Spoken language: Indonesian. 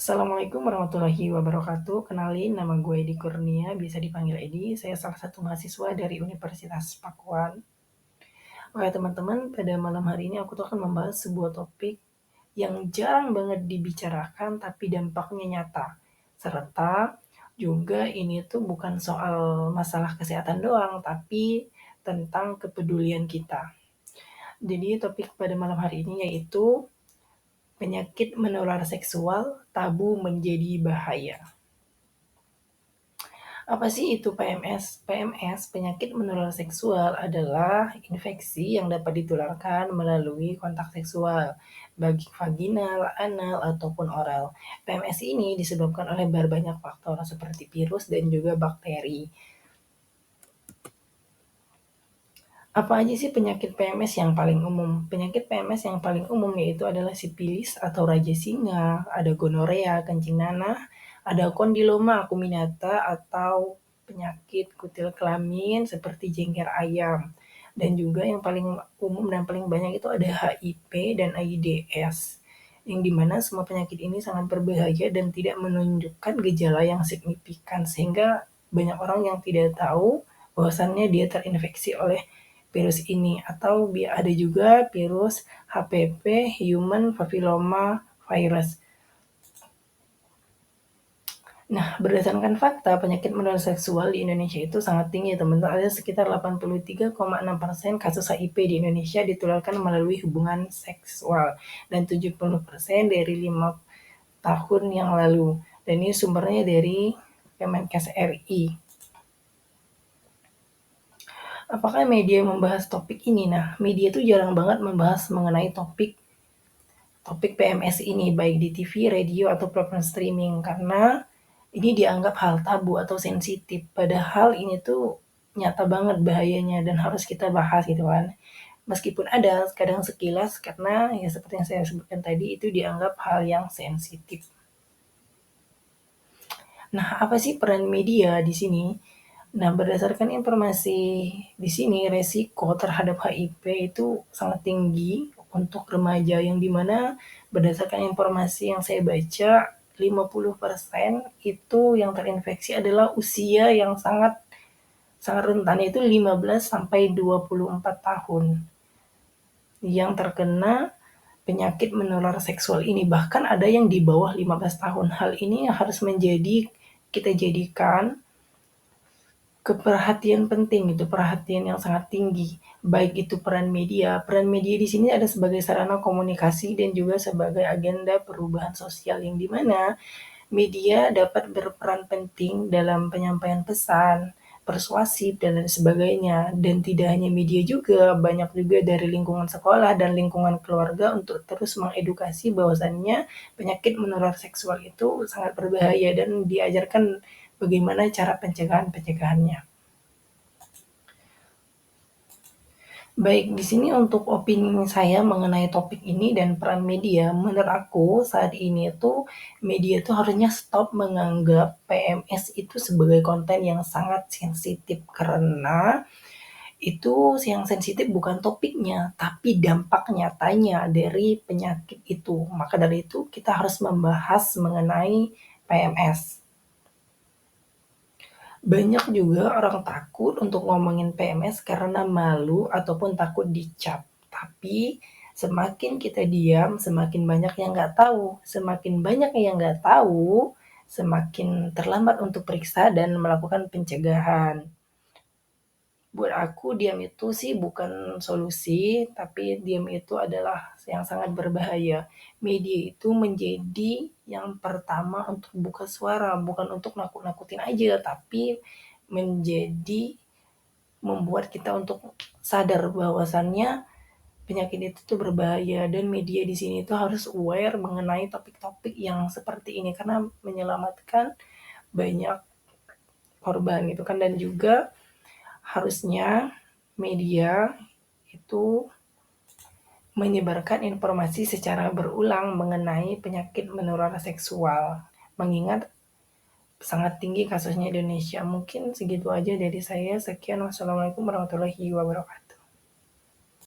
Assalamualaikum warahmatullahi wabarakatuh. Kenalin, nama gue Edi Kurnia, bisa dipanggil Edi. Saya salah satu mahasiswa dari Universitas Pakuan. Oke teman-teman, pada malam hari ini aku tuh akan membahas sebuah topik yang jarang banget dibicarakan tapi dampaknya nyata. Serta juga ini tuh bukan soal masalah kesehatan doang, tapi tentang kepedulian kita. Jadi topik pada malam hari ini yaitu penyakit menular seksual, tabu menjadi bahaya. Apa sih itu PMS? PMS, penyakit menular seksual, adalah infeksi yang dapat ditularkan melalui kontak seksual, baik vaginal, anal, ataupun oral. PMS ini disebabkan oleh berbanyak faktor seperti virus dan juga bakteri. Apa aja sih penyakit PMS yang paling umum? Penyakit PMS yang paling umum yaitu adalah sipilis atau raja singa, ada gonorea, kencing nanah, ada kondiloma acuminata atau penyakit kutil kelamin seperti jengger ayam. Dan juga yang paling umum dan paling banyak itu ada HIV dan AIDS. Yang dimana semua penyakit ini sangat berbahaya dan tidak menunjukkan gejala yang signifikan sehingga banyak orang yang tidak tahu bahwasannya dia terinfeksi oleh virus ini, atau ada juga virus HPV, Human Papilloma Virus. Nah, berdasarkan fakta, penyakit menular seksual di Indonesia itu sangat tinggi, teman-teman. Ada sekitar 83,6% kasus HIV di Indonesia ditularkan melalui hubungan seksual dan 70% dari 5 tahun yang lalu. Dan ini sumbernya dari Kemenkes RI. Apakah media membahas topik ini? Nah, media itu jarang banget membahas mengenai topik PMS ini, baik di TV, radio, atau platform streaming, karena ini dianggap hal tabu atau sensitif. Padahal ini tuh nyata banget bahayanya dan harus kita bahas gitu kan. Meskipun ada kadang sekilas, karena ya seperti yang saya sebutkan tadi, itu dianggap hal yang sensitif. Nah, apa sih peran media di sini? Nah, berdasarkan informasi di sini, resiko terhadap HIV itu sangat tinggi untuk remaja, yang dimana berdasarkan informasi yang saya baca, 50% itu yang terinfeksi adalah usia yang sangat sangat rentan, yaitu 15 sampai 24 tahun yang terkena penyakit menular seksual ini. Bahkan ada yang di bawah 15 tahun. Hal ini harus kita jadikan keperhatian penting, itu perhatian yang sangat tinggi, baik itu peran media. Peran media di sini ada sebagai sarana komunikasi dan juga sebagai agenda perubahan sosial, yang dimana media dapat berperan penting dalam penyampaian pesan, persuasif, dan lain sebagainya. Dan tidak hanya media juga, banyak juga dari lingkungan sekolah dan lingkungan keluarga untuk terus mengedukasi bahwasannya penyakit menular seksual itu sangat berbahaya dan diajarkan bagaimana cara pencegahannya. Baik, di sini untuk opini saya mengenai topik ini dan peran media, menurut aku saat ini tuh media tuh harusnya stop menganggap PMS itu sebagai konten yang sangat sensitif, karena itu yang sensitif bukan topiknya, tapi dampak nyatanya dari penyakit itu. Maka dari itu kita harus membahas mengenai PMS. Banyak juga orang takut untuk ngomongin PMS karena malu ataupun takut dicap. Tapi semakin kita diam, semakin banyak yang nggak tahu. Semakin banyak yang nggak tahu, semakin terlambat untuk periksa dan melakukan pencegahan. Buat aku, diam itu sih bukan solusi, tapi diam itu adalah yang sangat berbahaya. Media itu menjadi yang pertama untuk buka suara, bukan untuk nakut-nakutin aja, tapi menjadi membuat kita untuk sadar bahwasannya penyakit itu tuh berbahaya, dan media di sini tuh harus aware mengenai topik-topik yang seperti ini karena menyelamatkan banyak korban gitu kan. Dan juga harusnya media itu menyebarkan informasi secara berulang mengenai penyakit menular seksual, mengingat sangat tinggi kasusnya di Indonesia. Mungkin segitu aja dari saya. Sekian, wassalamualaikum warahmatullahi wabarakatuh.